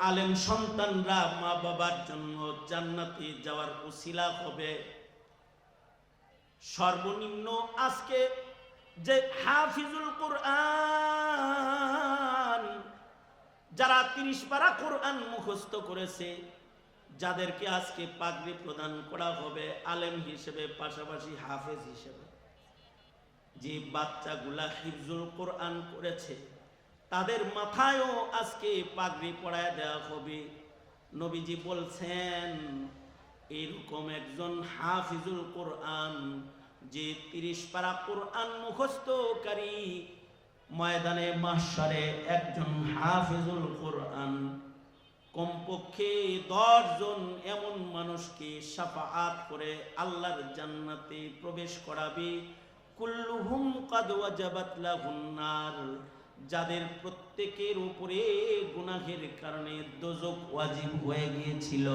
আলেম সন্তানরা মা বাবার জন্য জান্নাতে যাওয়ার উসিলা হবে। সর্বনিম্ন আজকে যে হাফিজুল কোরআন যারা 30 পারা কোরআন মুখস্থ করেছে, যাদেরকে আজকে পাগড়ি প্রদান করা হবে আলেম হিসেবে পাশাপাশি হাফেজ হিসেবে, যে বাচ্চাগুলা হিফজুল কোরআন করেছে তাদের মাথায়ও আজকে পাগড়ি পরায় দেওয়া হবে। নবীজি বলছেন এরকম একজন হাফিজুল কোরআন যে 30 পারা কোরআন মুখস্থকারী, ময়দানে মাহশারে একজন হাফিজুল কোরআন কমপক্ষে 10 জন এমন মানুষকে শাফাআত করে আল্লাহর জান্নাতে প্রবেশ করাবে। কুল্লুহুম কাদ ওয়াজাবাত লাহুন নার, যাদের প্রত্যেকের উপরে গুনাহের কারণে দোজখ ওয়াজিব হয়ে গিয়েছিল।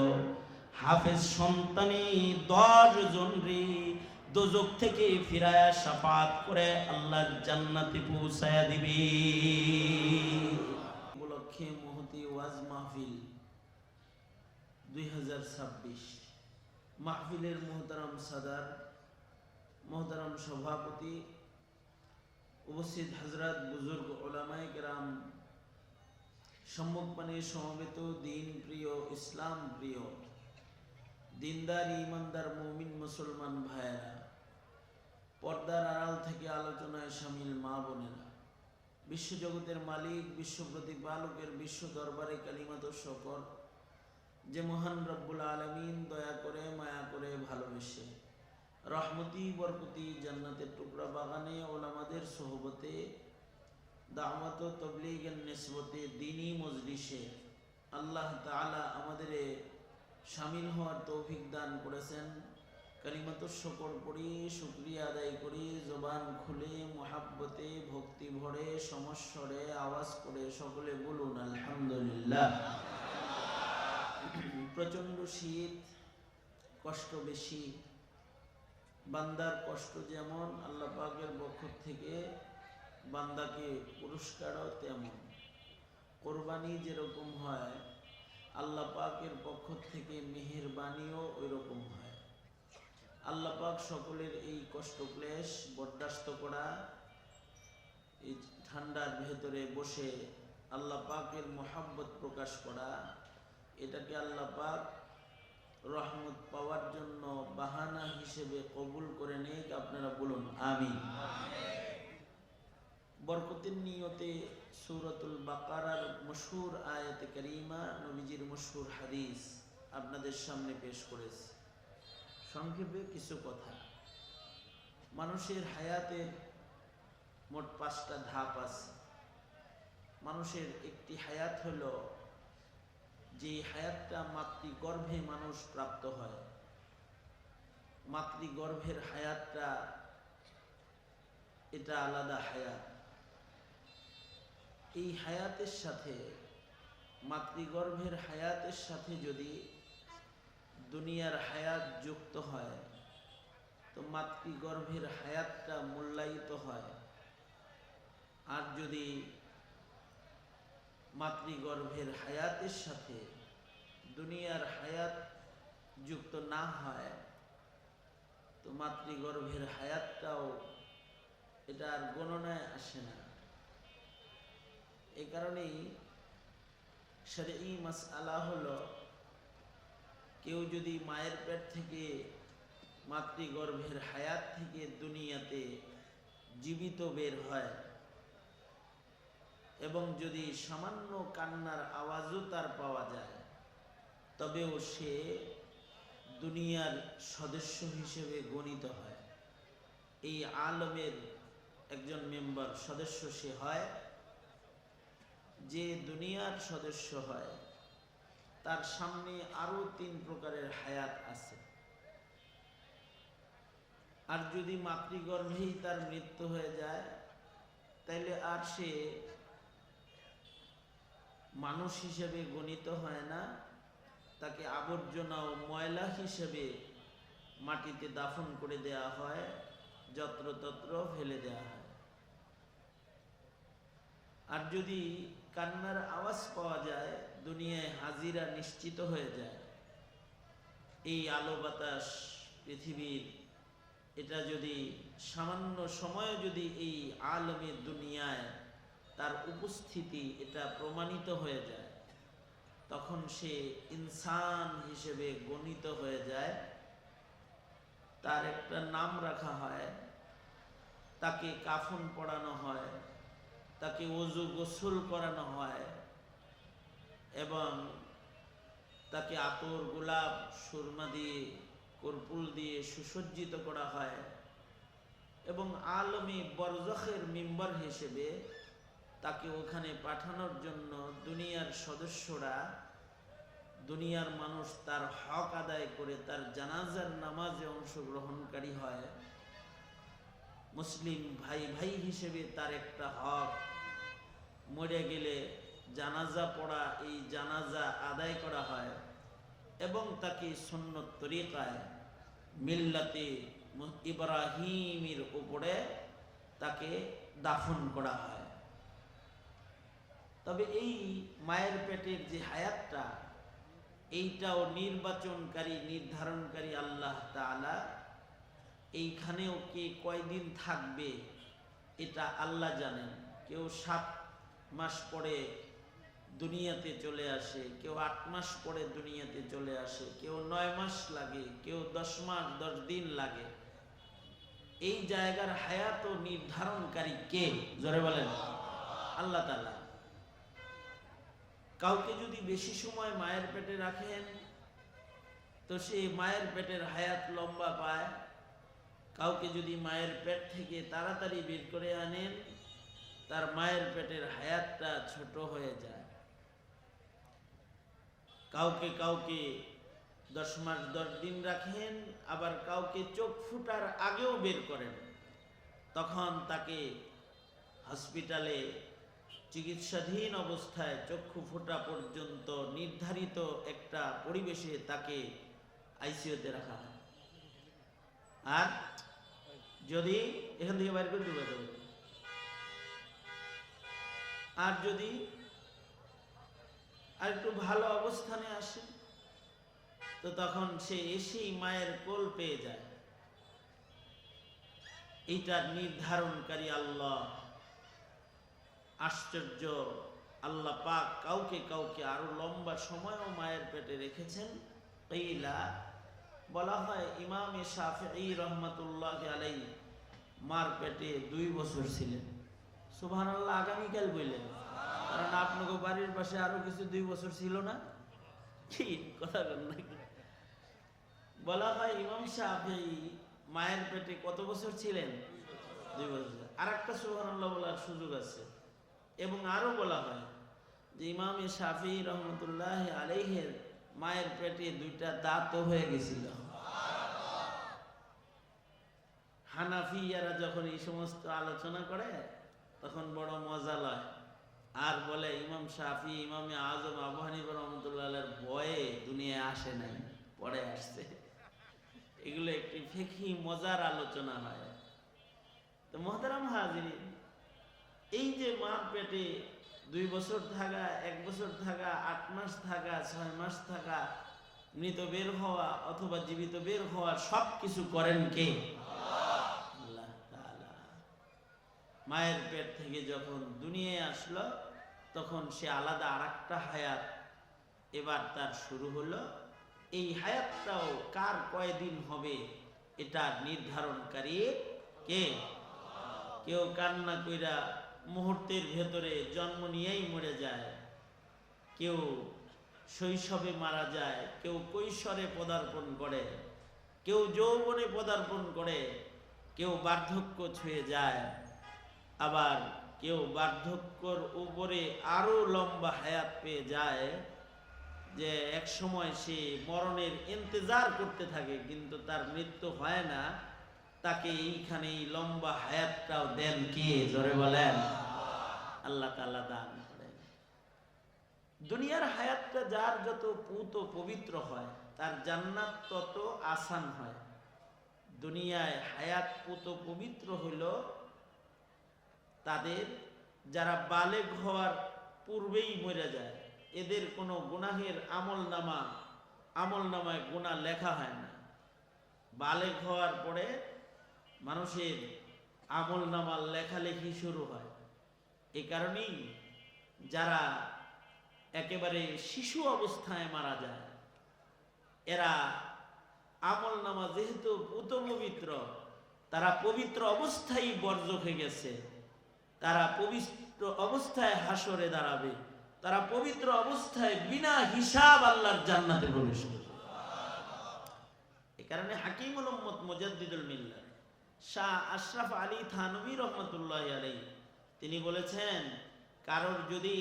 হাফেজ সন্তানি 10 জন রে দোজখ থেকে ফিরায়া শাফাআত করে আল্লাহর জান্নাতে পৌঁছায়া দিবে। উপলক্ষে মহতি ওয়াজ মাহফিল 2026 মাহফিলের মোহতারাম সাদার, মোহতারাম সভাপতি, উপস্থিত হযরত বুজুর্গ উলামায়ে কেরাম, সম্মুখপানে সমবেত দিন প্রিয়, ইসলাম প্রিয়, দিনদার ইমানদার মুমিন মুসলমান ভাইয়েরা, পর্দার আড়াল থেকে আলোচনায় শামিল মা বোনেরা, বিশ্বজগতের মালিক, বিশ্ব প্রতিপালকের বিশ্ব দরবারে কালিমাত শকর যে মহান রব্বুল আলামিন দয়া করে মায়া করে ভালোবেসে রহমতি বরকতি জান্নাতের টুকরা বাগানে ওলামাদের সোহবতে দাওয়াত ও তাবলীগের নিসবতে দ্বীনি মজলিসে আল্লাহ তাআলা আমাদের শামিল হওয়ার তৌফিক দান করেছেন। কালিমাত শকর পড়ি, শুকরিয়া আদায় করি, জবান খুলে মুহাব্বতে ভক্তি ভরে সমস্বরে আওয়াজ করে সকলে বলুন আলহামদুলিল্লাহ। প্রচন্ড শীত, কষ্ট বেশি, বান্দার কষ্ট যেমন আল্লাহ পাকের পক্ষ থেকে বান্দাকে পুরস্কারও তেমন। কোরবানি যেরকম হয় আল্লাহ পাকের পক্ষ থেকে মেহেরবানিও ওই রকম হয়। আল্লাহ পাক সকলের এই কষ্ট ক্লেশ বরদাস্ত করা, এই ঠান্ডার ভেতরে বসে আল্লাহ পাকের মহাব্বত প্রকাশ করা, এটাকে আল্লাহ পাক রহমত পাওয়ার জন্য বাহানা হিসেবে কবুল করে নেক। আপনারা বলুন আমিন। বরকতের নিয়তে সূরাতুল বাকারার মশহুর আয়াতে কারিমা, নবীজির মশহুর হাদিস আপনাদের সামনে পেশ করেছি। সংক্ষেপে কিছু কথা। মানুষের হায়াতের মোট 5টা ধাপ আছে। মানুষের একটি হায়াত হলো যে হায়াতটা মাতৃগর্ভে মানুষ প্রাপ্ত হয়। মাতৃগর্ভের হায়াতটা এটা আলাদা হায়াত। এই হায়াতের সাথে, মাতৃগর্ভের হায়াতের সাথে যদি দুনিয়ার হায়াত যুক্ত হয় তো মাতৃগর্ভের হায়াতটা মূল্যায়িত হয়। আর যদি মাতৃগর্ভের হায়াতের সাথে দুনিয়ার হায়াত যুক্ত না হয় তো মাতৃগর্ভের হায়াতটাও এটা আর গণনায় আসে না। এই কারণেই শরঈ মাসআলা হলো, কেউ যদি মায়ের পেট থেকে মাতৃগর্ভের হায়াত থেকে দুনিয়াতে জীবিত বের হয় এবং যদি সামান্য কান্নার আওয়াজও তার পাওয়া যায়, তবেও সে দুনিয়ার সদস্য হিসেবে গণিত হয়। এই আলমের একজন মেম্বার, সদস্য সে হয়। যে দুনিয়ার সদস্য হয় তার সামনে আরো 3 প্রকারের হায়াত আছে। আর যদি মাতৃগর্ভেই তার মৃত্যু হয়ে যায় তাইলে আর সে মানুষ হিসেবে গণিত হয় না, তাকে আবর্জনা ও ময়লা হিসেবে মাটিতে দাফন করে দেয়া হয়, যত্রতত্র ফেলে দেয়া হয়। আর যদি কান্নার আওয়াজ পাওয়া যায় দুনিয়ায় হাজিরা নিশ্চিত হয়ে যায়। এই আলো বাতাস পৃথিবীর এটা যদি সামান্য সময়ে যদি এই আলমে দুনিয়ায় তার উপস্থিতি এটা প্রমাণিত হয়ে যায়, তখন সে ইনসান হিসেবে গণিত হয়ে যায়। তার একটা নাম রাখা হয়, তাকে কাফন পরানো হয়, তাকে ওযু গোসল করানো হয় এবং তাকে আতর, গোলাপ, সুরমা দিয়ে, কর্পূর দিয়ে সুসজ্জিত করা হয় এবং আলমী বরজখের মিম্বর হিসেবে তাকে ওখানে পাঠানোর জন্য দুনিয়ার সদস্যরা, দুনিয়ার মানুষ তার হক আদায় করে তার জানাজার নামাজে অংশগ্রহণকারী হয়। মুসলিম ভাই ভাই হিসেবে তার একটা হক, মরে গেলে জানাজা পড়া, এই জানাজা আদায় করা হয় এবং তাকে সুন্নত তরিকায় মিল্লাতে ইব্রাহিমের উপরে তাকে দাফন করা হয়। তবে এই মায়ের পেটের যে হায়াতটা, এইটাও নির্বাচনকারী, নির্ধারণকারী আল্লাহ তাআলা। এইখানেও কে কয়দিন থাকবে এটা আল্লাহ জানেন। কেউ 7 মাস পরে দুনিয়াতে চলে আসে, কেউ 8 মাস পরে দুনিয়াতে চলে আসে, কেউ 9 মাস লাগে, কেউ 10 মাস 10 দিন লাগে। এই জায়গার হায়াত নির্ধারণকারী কে? জোরে বলেন আল্লাহ তাআলা। কাউকে যদি বেশি সময় মায়ের পেটে রাখেন তো সে মায়ের পেটের হায়াত লম্বা পায়। কাউকে যদি মায়ের পেট থেকে তাড়াতাড়ি বের করে আনেন, তার মায়ের পেটের হায়াতটা ছোট হয়ে যায়। কাউকে কাউকে 10 মাস 10 দিন রাখেন, আবার কাউকে চোখ ফুটার আগেও বের করেন। তখন তাকে হসপিটালে চিকিৎসাধীন অবস্থায় চক্ষু ফোটা পর্যন্ত নির্ধারিত একটা পরিবেশে তাকে আইসিইউতে রাখা হয়। আর যদি এখান থেকে বাইরে করে দেবে, আর যদি আর একটু ভালো অবস্থানে আসে তো তখন সে এসেই মায়ের কোল পেয়ে যায়। এইটা নির্ধারণকারী আল্লাহ। আশ্চর্য, আল্লাহ পাক কাউকে কাউকে আরো লম্বা সময়ও মায়ের পেটে রেখেছেন। কিলা, বলা হয় ইমাম শাফিঈ রহমাতুল্লাহ আলাইহি মার পেটে 2 বছর ছিলেন। সুবহানাল্লাহ, আগামীকাল বললেন, কারণ আপনাকে বাড়ির পাশে আরো কিছু 2 বছর ছিল না কি কথা বলেন নাকি? বলা হয় ইমাম শাফিঈ মায়ের পেটে কত বছর ছিলেন? 2 বছর। আর একটা সুবহানাল্লাহ বলার সুযোগ আছে। এবং আরো বলা হয় যে ইমাম শাফিঈ রহমতুল্লাহ আলাইহির মায়ের পেটে 2টা দাঁতও হয়ে গেছিল। হানাফিয়ারা যখন এই সমস্ত আলোচনা করে তখন বড় মজা লয়, আর বলে ইমাম শাফিঈ, ইমামে আজম আবু হানিফা রহমতুল্লাহ আলাইহির ভয়ে দুনিয়ায় আসে নাই, পরে আসছে। এগুলো একটি ফিকহি মজার আলোচনা হয়। তো মুহতারাম হাজিরিন, এই যে মার পেটে 2 বছর থাকা, 1 বছর থাকা, 8 মাস থাকা, 6 মাস থাকা, মৃত বের হওয়া অথবা জীবিত বের হওয়া, সব কিছু করেন কে? আল্লাহ তাআলা। মায়ের পেট থেকে যখন দুনিয়ায় আসলো তখন সে আলাদা আরেকটা হায়াত এবার তার শুরু হলো। এই হায়াতটাও কার কয়দিন হবে এটা নির্ধারণকারী কে? কেউ কান্না কইরা মুহূর্তের ভেতরে জন্ম নিয়েই মরে যায়, কেউ শৈশবে মারা যায়, কেউ কৈশোরে পদার্পণ করে, কেউ যৌবনে পদার্পণ করে, কেউ বার্ধক্য ছুঁয়ে যায়, আবার কেউ বার্ধক্যর উপরে আরো লম্বা হায়াত পেয়ে যায়, যে এক সময় সে মরণের ইন্তজার করতে থাকে কিন্তু তার মৃত্যু হয় না। তাকে এইখানে এই লম্বা হায়াতটাও দেন কে? জোরে বলেন আল্লাহ তাআলা দান করেন। দুনিয়ার হায়াতটা যার যত পুত পবিত্র হয় তার জান্নাত তত আসান হয়। দুনিয়ায় হায়াত পুত পবিত্র হইল তাদের যারা বালেগ হওয়ার পূর্বেই মরে যায়, এদের কোনো গুনাহের আমলনামায় গুনাহ লেখা হয় না। বালেগ হওয়ার পরে মানুষের আমলনামার লেখালেখি শুরু হয়। এই কারণেই যারা একেবারে শিশু অবস্থায় মারা যায়, এরা আমলনামা যেহেতু পবিত্র, তারা পবিত্র অবস্থায় বর্জ্য হয়ে গেছে, তারা পবিত্র অবস্থায় হাসরে দাঁড়াবে, তারা পবিত্র অবস্থায় বিনা হিসাব আল্লাহর জান্নাতে প্রবেশ করবে। এই কারণে হাকিমুল উম্মত মুজাদ্দিদুল মিল্লাত শাহ আশরাফ আলী থানভী রহমতুল্লাহ আলাইহি তিনি বলেছেন, কারোর যদি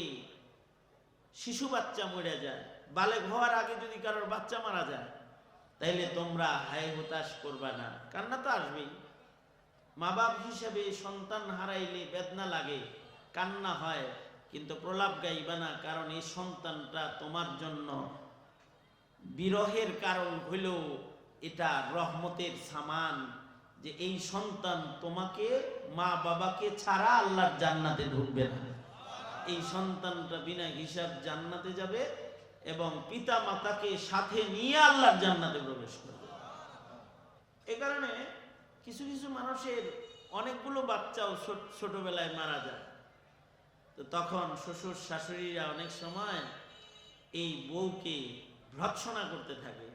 শিশু বাচ্চা মরে যায়, বালেগ হওয়ার আগে যদি কারোর বাচ্চা মারা যায়, তাইলে তোমরা হায় হতাশ করবা না। কান্না তো আসবেই। মা বাপ হিসেবে সন্তান হারাইলে বেদনা লাগে, কান্না হয়, কিন্তু প্রলাপ গাইবা না, কারণ এই সন্তানটা তোমার জন্য বিরহের কারণ হইলেও এটা রহমতের সামান, যে এই সন্তান তোমাকে মা বাবাকে ছাড়া আল্লাহর জান্নাতে ঢুকবে না। এই সন্তানটা বিনা হিসাব জান্নাতে যাবে এবং পিতা মাতাকে সাথে নিয়ে আল্লাহর জান্নাতে প্রবেশ করবে। এ কারণে কিছু কিছু মানুষের অনেকগুলো বাচ্চাও ছোটবেলায় মারা যায়, তো তখন শ্বশুর শাশুড়িরা অনেক সময় এই বউকে ভর্ৎসনা করতে থাকে,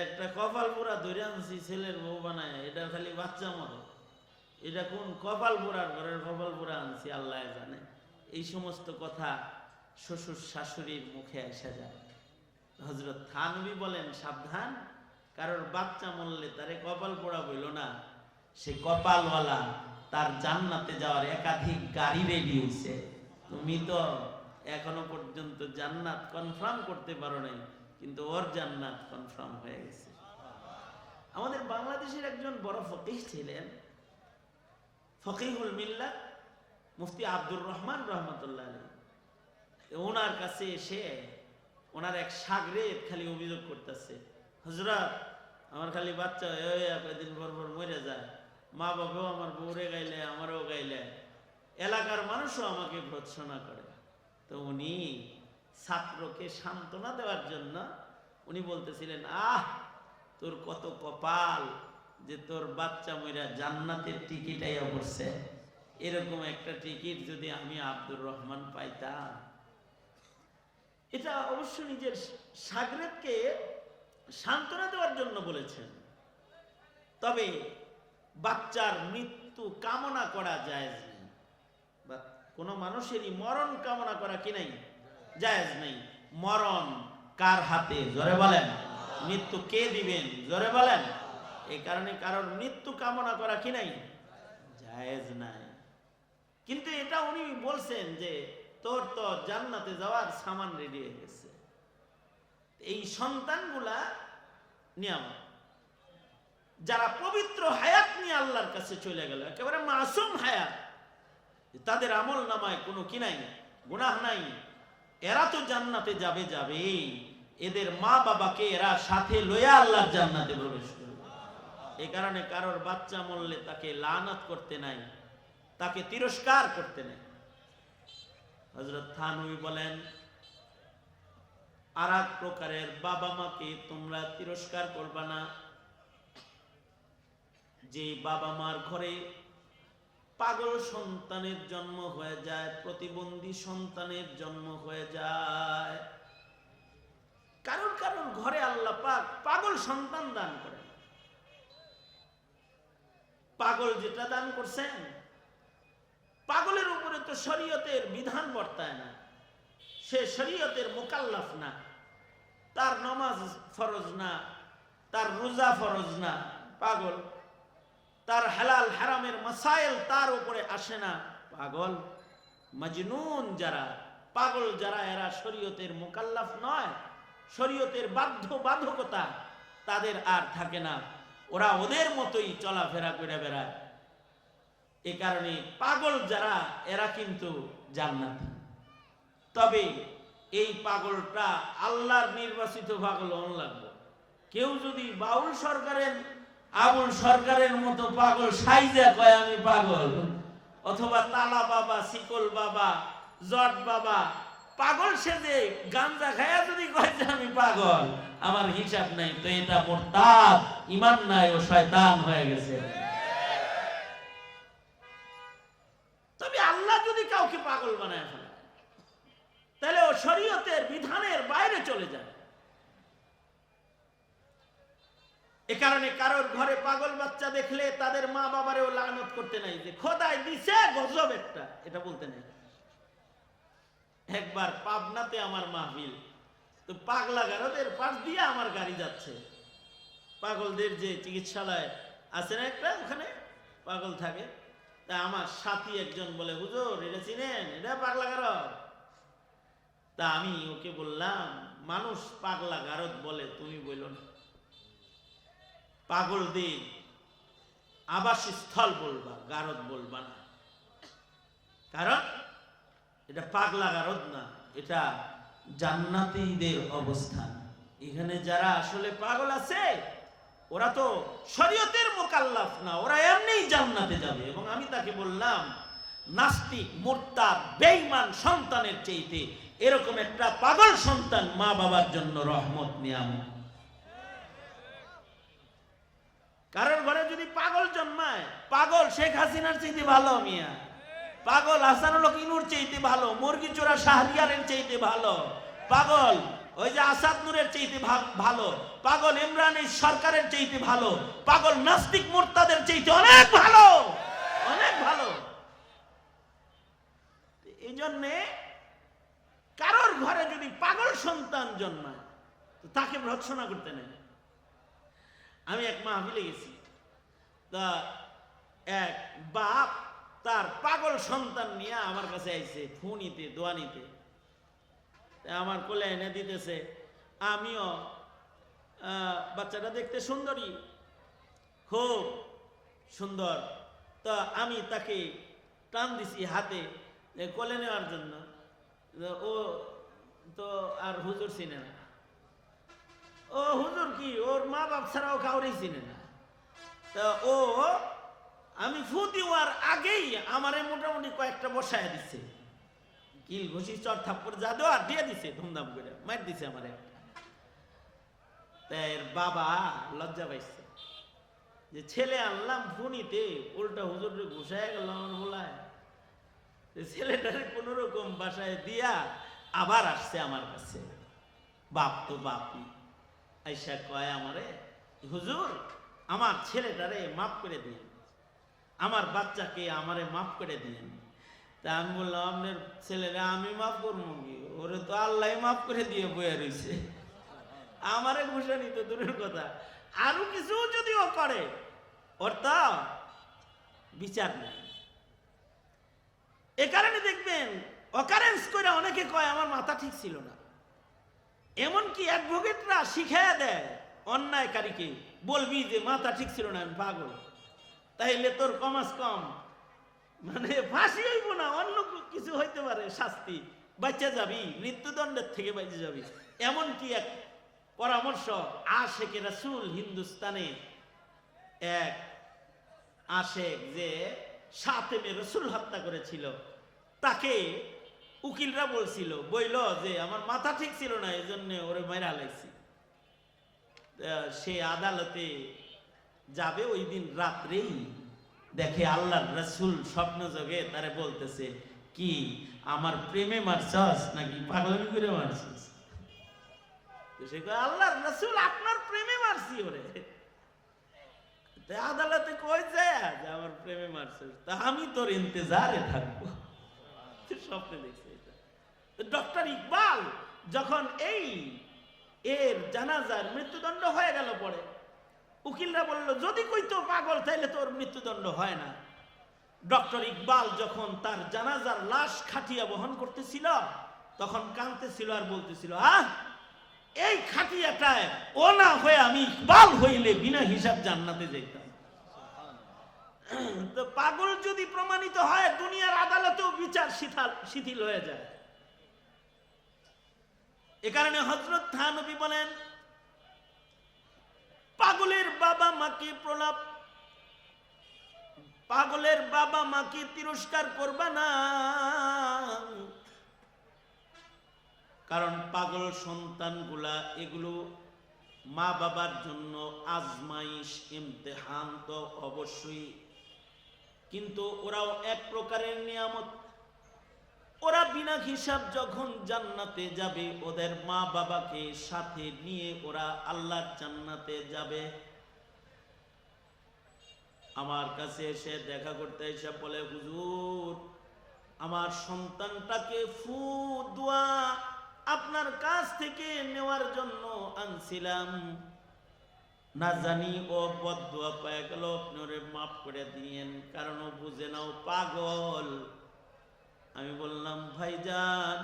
একটা কপাল পোড়া ধরে আনছি ছেলের বউ বানায়, এটা খালি বাচ্চা মরে, এটা কোন কপাল পোড়ার ঘরের কপাল পোড়া আনছি আল্লাহ জানে। এই সমস্ত কথা শ্বশুর শাশুড়ির মুখে এসে যায়। হযরত থানভী বলেন, সাবধান, কারোর বাচ্চা মরলে তারে কপাল পোড়া বইল না, সে কপালওয়ালা, তার জান্নাতে যাওয়ার একাধিক গাড়ি রেডি হয়েছে। তুমি তো এখনো পর্যন্ত জান্নাত কনফার্ম করতে পারো নাই, কিন্তু ওর জান্নাত কনফার্ম হয়ে গেছে। আমাদের বাংলাদেশের একজন বড় ফকিহ ছিলেন, ফকিহুল মিল্লাত মুফতি আব্দুর রহমান রহমতুল্লাহ আলাইহি। ওনার কাছে এসে ওনার এক শাগরেদ খালি অভিযোগ করতেছে, হযরত আমার খালি বাচ্চা কয়েকদিন পর পর মরে যায়, মা বাবাও আমার বউরে গাইলে আমারও গাইলে, এলাকার মানুষও আমাকে ভর্ৎসনা করে। তো উনি ছাত্রকে সান্ত্বনা দেওয়ার জন্য উনি বলতেছিলেন, তোর কত কপাল যে তোর বাচ্চা মইরা জান্নাতের টিকিট আইয়া পড়ছে, এরকম একটা টিকিট যদি আমি আব্দুর রহমান পাইতাম। এটা অবশ্য নিজের শাগরেদকে সান্ত্বনা দেওয়ার জন্য বলেছেন। তবে বাচ্চার মৃত্যু কামনা করা জায়েজ নেই, বা কোনো মানুষেরই মরণ কামনা করা কি নাই, জায়েজ নেই। মরণ কার হাতে, জোরে বলেন। মৃত্যু কে দিবেন, জোরে বলেন। এই কারণে কারোর মৃত্যু কামনা করা কি নাই, জায়েজ নাই। কিন্তু এটা উনি বলছেন যে তোর তো জান্নাতে যাওয়ার সামান রেডি হয়ে গেছে। এই সন্তানগুলা নিয়ামত, যারা পবিত্র হায়াত নিয়ে আল্লাহর কাছে চলে গেল, একেবারে মাসুম হায়াত, তাদের আমল নামায় কোনো কি নাই, গুনাহ নাই, এরা তো জান্নাতে যাবে। এদের মা বাবাকে এরা সাথে লইয়া আল্লাহর জান্নাতে প্রবেশ করবে। এই কারণে কারোর বাচ্চা মরলে তাকে লানত করতে নাই, তাকে তিরস্কার করতে নাই। হযরত থানভী বলেন, আর এক প্রকারের বাবা মাকে তোমরা তিরস্কার করবা না, যে বাবা মার ঘরে পাগল সন্তানের জন্ম হয়ে যায়, প্রতিবন্ধী সন্তানের জন্ম হয়ে যায়। কারণ ঘরে আল্লাহ পাক পাগল সন্তান দান করেন। পাগল যেটা দান করছেন, পাগলের উপরে তো শরীয়তের বিধান বর্তায় না, সে শরীয়তের মুকাল্লাফ না, তার নামাজ ফরজ না, তার রোজা ফরজ না, পাগল, তার হালাল হারামের মাসাইল তার উপরে আসে না, পাগল। মজনুন যারা, পাগল যারা, এরা শরীয়তের মুকাল্লাফ নয়, শরীয়তের বাধ্যবাধকতা তাদের আর থাকে না, ওরা ওদের মতোই চলাফেরা করে বেড়ায়। এ কারণে পাগল যারা, এরা কিন্তু জান্নাতি। তবে এই পাগলটা আল্লাহর নির্বাচিত পাগল হন লাগবে। কেউ যদি বাউল সরকারের, আবুল সরকারের মতো পাগল সাইজা কয় আমি পাগল, অথবা তালা বাবা, শিকল বাবা, জট বাবা, পাগল সেজে গাঞ্জা খায়া যদি কয় যে আমি পাগল, আমার হিসাব নাই, তো এটা মুরতাদ, ঈমান নাই, ও শয়তান হয়ে গেছে। তবে আল্লাহ যদি কাউকে পাগল বানায় ফেলে, তাহলে ও শরীয়তের বিধানের বাইরে চলে যায়। এ কারণে কারোর ঘরে পাগল বাচ্চা দেখলে তাদের মা বাবারেও লানত করতে নাই যে খোদায় দিছে গজব একটা, এটা বলতে নাই। একবার পাবনাতে আমার মাহফিল, তো পাগলা গারদের পাশ দিয়ে আমার গাড়ি যাচ্ছে। পাগলদের যে চিকিৎসালয় আছে না একটা, ওখানে পাগল থাকে। তা আমার সাথী একজন বলে, হুজুর এটা চিনেন, এটা পাগলা গারদ। তা আমি ওকে বললাম, মানুষ পাগলা গারদ বলে, তুমি বলল না, পাগলদের আবাসস্থল বলবা, গারদ বলবা না। কারণ এটা পাগলা গারদ না, এটা জান্নাতীদের অবস্থান। এখানে যারা আসলে পাগল আছে ওরা তো শরীয়তের মুকাল্লাফ না, ওরা এমনিই জান্নাতে যাবে। এবং আমি তাকে বললাম, নাস্তিক মুরতাদ বেঈমান সন্তানের চাইতে এরকম একটা পাগল সন্তান মা বাবার জন্য রহমত নিয়ামত। কারোর ঘরে যদি পাগল জন্মায়, পাগল শেখ হাসিনার চাইতে ভালো মিয়া, পাগল হাসানুল হক ইনুর চাইতে ভালো, মুরগি চোরা শাহরিয়ারের চাইতে ভালো, পাগল ওই যে আসাদ নূরের চাইতে ভালো, পাগল ইমরান সরকারের চাইতে ভালো, পাগল নাস্তিক মুরতাদের চাইতে অনেক ভালো, অনেক ভালো। এই জন্যে কারোর ঘরে যদি পাগল সন্তান জন্মায় তো তাকে ভর্ৎসনা করতে নেই। আমি এক মাহফিলে গেছি, তা এক বাপ তার পাগল সন্তান নিয়ে আমার কাছে আইছে ফু নিতে, দোয়া নিতে। আমার কোলে এনে দিতেছে, আমিও বাচ্চাটা দেখতে সুন্দরী, খুব সুন্দর। তো আমি তাকে টান দিছি হাতে কোলে নেওয়ার জন্য। ও তো আর হুজুর চিনে না, ও হুজুর কি, ওর মা বাপ ছাড়াও কাউরেই চিনে না। তা ও আমি ফু দেওয়ার আগেই আমারে মোটামুটি কয়েকটা বসায় দিচ্ছে, কিল ঘুষি চর থাপ্পড় যা দেওয়া দিয়ে দিছে, ধুমধাম করে মার দিছে আমারে। তাই বাবা লজ্জা পাইছে যে ছেলে আনলাম ফুনিতে, উল্টা হুজুরে ঘুষায় গেল আমার ভোলায়। ছেলেটারে কোন রকম বাসায় দিয়া আবার আসছে আমার কাছে। বাপ তো বাপই, আইসা কয় আমারে, হুজুর আমার ছেলেটারে মাফ করে দিন, আমার বাচ্চাকে আমারে মাফ করে দিন। তা আমি বললাম, আপনার ছেলেরা আমি মাফ করবো কি, ওরে তো আল্লাহ মাফ করে দিয়ে বয়ে রয়েছে, আমারে ঘুষানি তো দূরের কথা, আরো কিছু যদি ও করে ওর তো বিচার নেই। এ কারণে দেখবেন অকারেন্স করে অনেকে কয় আমার মাথা ঠিক ছিল না। এমনকি অ্যাডভোকেটরা শিখাইয়া দেয় অন্যায়কারীকে, বলবি যে মাথা ঠিক ছিল না, আমি পাগল, তাইলে তোর কমাস কম মানে ফাঁসি হইব না, অন্য কিছু হইতে পারে, শাস্তি, বাচ্চা যাবি, মৃত্যুদণ্ডের থেকে বেঁচে যাবি। এমনকি এক পরামর্শ আশেকে রাসূল, হিন্দুস্তানে এক আশেক যে সাতেমে রসুল হত্যা করেছিল, তাকে উকিলরা বলছিল, বইল যে আমার মাথা ঠিক ছিল না, এই জন্য ওরে মাইরা লাইছি। সে আদালতে যাবে, ওই দিন রাত্রেই দেখে আল্লাহর রাসূল স্বপ্ন যোগে তারে বলতেছে, কি আমার প্রেমে মারছস নাকি পাগলামি করে মারছস? সে কয়, আল্লাহর রাসূল আপনার প্রেমে মারছি ওরে। আদালতে কই যায় যে আমার প্রেমে মারছস, তা আমি তোর ইন্তজারে থাকবো। স্বপ্নে দেখছে এটা। ডক্টর ইকবাল যখন এই এর জানাজার মৃত্যুদণ্ড হয়ে গেল, পরে উকিলরা বলল, যদি কইতো পাগল তাইলে তোর মৃত্যুদণ্ড হয় না। ডক্টর ইকবাল যখন তার জানাজার লাশ খাটিয়া বহন করতেছিল, তখন কাঁদতেছিল আর বলতেছিল, এই খাটিয়াটায় ও না হয়ে আমি ইকবাল হইলে বিনা হিসাব জান্নাতে যাইতাম। তো পাগল যদি প্রমাণিত হয়, দুনিয়ার আদালতেও বিচার শিথিল হয়ে যায়। এ কারণে হযরত থানবী বলেন, পাগলের বাবা মাকে প্রলাপ, পাগলের বাবা মাকে তিরস্কার করবা না, কারণ পাগল সন্তানগুলা এগুলো মা বাবার জন্য আজমাইশ, ইমতিহান তো অবশ্যই, কিন্তু ওরাও এক প্রকারের নিয়ামত। ওরা বিনা হিসাব যখন জান্নাতে যাবে, ওদের মা বাবাকে সাথে নিয়ে ওরা আল্লাহর জান্নাতে যাবে। আমার কাছে এসে দেখা করতে এসে বলে, হুজুর আমার সন্তানটাকে ফু দোয়া আপনার কাছ থেকে নেওয়ার জন্য আনছিলাম, না জানি ও বদদোয়া পেয়ে গেল, আপনি ওরে মাফ করে দিয়েন, কারণ ও বুঝে নাও পাগল। আমি বললাম, ভাইজান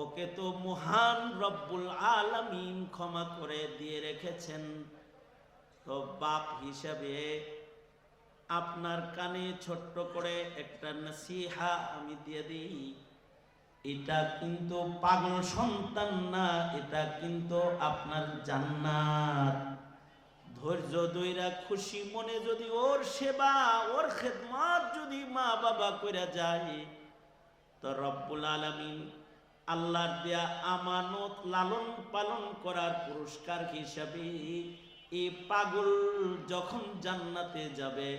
ওকে তো মহান রব্বুল আলামিন ক্ষমা করে দিয়ে রেখেছেন, তো বাপ হিসাবে আপনার কানে ছোট্ট করে একটা নসিহা আমি দিয়ে দিই, এটা কিন্তু পাগল সন্তান না, এটা কিন্তু আপনার জান্নাত। ধৈর্য ধইরা খুশি মনে যদি ওর সেবা, ওর খেদমত যদি মা বাবা কইরা যায়, তো রব্বুল আলামিন আল্লাহর দেয়া আমানত লালন পালন করার পুরস্কার হিসাবে এই পাগল যখন জান্নাতে যাবে,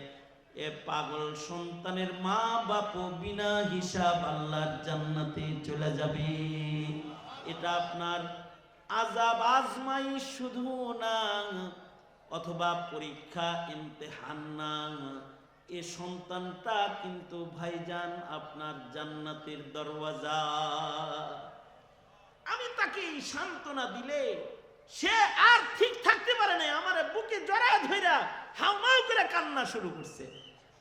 এ পাগল সন্তানের মা বাপ বিনা হিসাব আল্লাহর জান্নাতে চলে যাবে। এটা আপনার আযাব আজমাইশ শুধু না, অথবা পরীক্ষা ইমতিহান না, এ সন্তানটা কিন্তু ভাইজান আপনার জান্নাতের দরওয়াজা। আমি তাকে সান্ত্বনা দিলে সে আর ঠিক থাকতে পারে না, আমার বুকে জড়ায় ধইরা হাউমাউ করে কান্না শুরু করছে,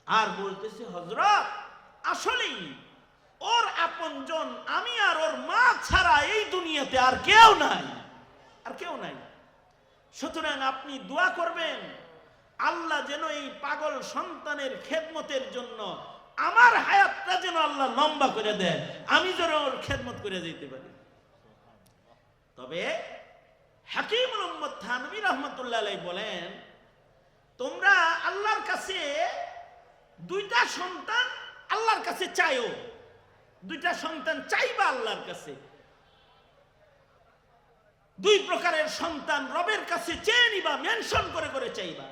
আর বলতেছে, হযরত আসলেই ওর আপনজন আমি আর ওর মা ছাড়া এই দুনিয়াতে আর কেউ নাই, আর কেউ নাই। সুতরাং আপনি দোয়া করবেন আল্লাহ যেন এই পাগল সন্তানের খেদমতের জন্য আমার হায়াতটা যেন আল্লাহ লম্বা করে দেয়, আমি যেন ওর খেদমত করে যেতে পারি। তবে হাকিমুল উম্মত থানভী রাহমাতুল্লাহ আলাইহি বলেন, তোমরা আল্লাহর কাছে দুইটা সন্তান আল্লাহর কাছে চাইও, দুইটা সন্তান চাইবা আল্লাহর কাছে। দুই প্রকারের সন্তান রবের কাছে চেয়ে নিবা, মেনশন করে করে চাইবা।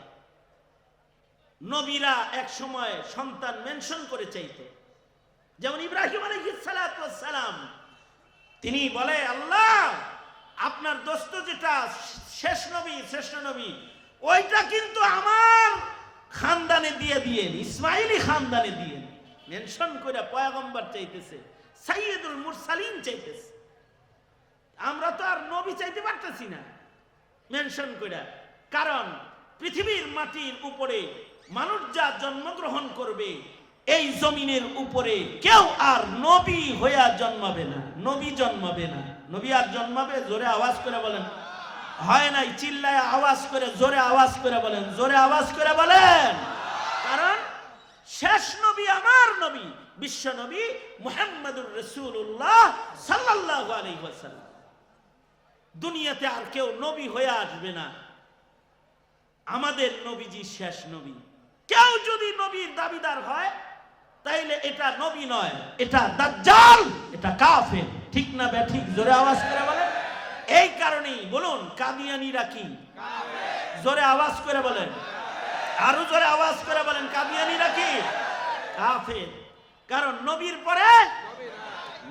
নবীরা এক সময় সন্তান মেনশন করে চাইতো, যেমন ইব্রাহিম আলাইহিস সালাতু ওয়াস সালাম, তিনি বলে, আল্লাহ আপনার দোস্ত যেটা শেষ নবী, শ্রেষ্ঠ নবী, ওইটা কিন্তু আমার খানদানে দিয়ে দিয়েন, ইসমাইলি খানদানে দিয়েন। মেনশন করে পয়গম্বর চাইতেছে, সাইয়্যিদুল মুরসালিন চাইতেছে। আমরা তো আর নবী চাইতে পারতেছি না মেনশন করে, কারণ পৃথিবীর মাটির উপরে মানুষ যা জন্মগ্রহণ করবে, এই জমিনের উপরে কেউ আর নবী হইয়া জন্মাবে না, নবী জন্মাবে না। নবী আর জন্মাবে? জোরে আওয়াজ করে বলেন। হয় নাই, চিল্লায় আওয়াজ করে, জোরে আওয়াজ করে বলেন, জোরে আওয়াজ করে বলেন। কারণ শেষ নবী আমার নবী, বিশ্ব নবী মুহাম্মদুর রাসূলুল্লাহ সাল্লাল্লাহু আলাইহি ওয়াসাল্লাম। দুনিয়াতে আর কেউ নবী হয়ে আসবে না, আমাদের নবীজি শেষ নবী। কেউ যদি নবীর দাবিদার হয় তাইলে এটা নবী নয়, এটা দাজ্জাল, এটা কাফের। ঠিক না বে ঠিক? জোরে আওয়াজ করে বলেন। এই কারণেই বলুন, কাদিয়ানীরা কি? জোরে আওয়াজ করে বলেন, আরো জোরে আওয়াজ করে বলেন, কাদিয়ানীরা কি? কাফের। কারণ নবীর পরে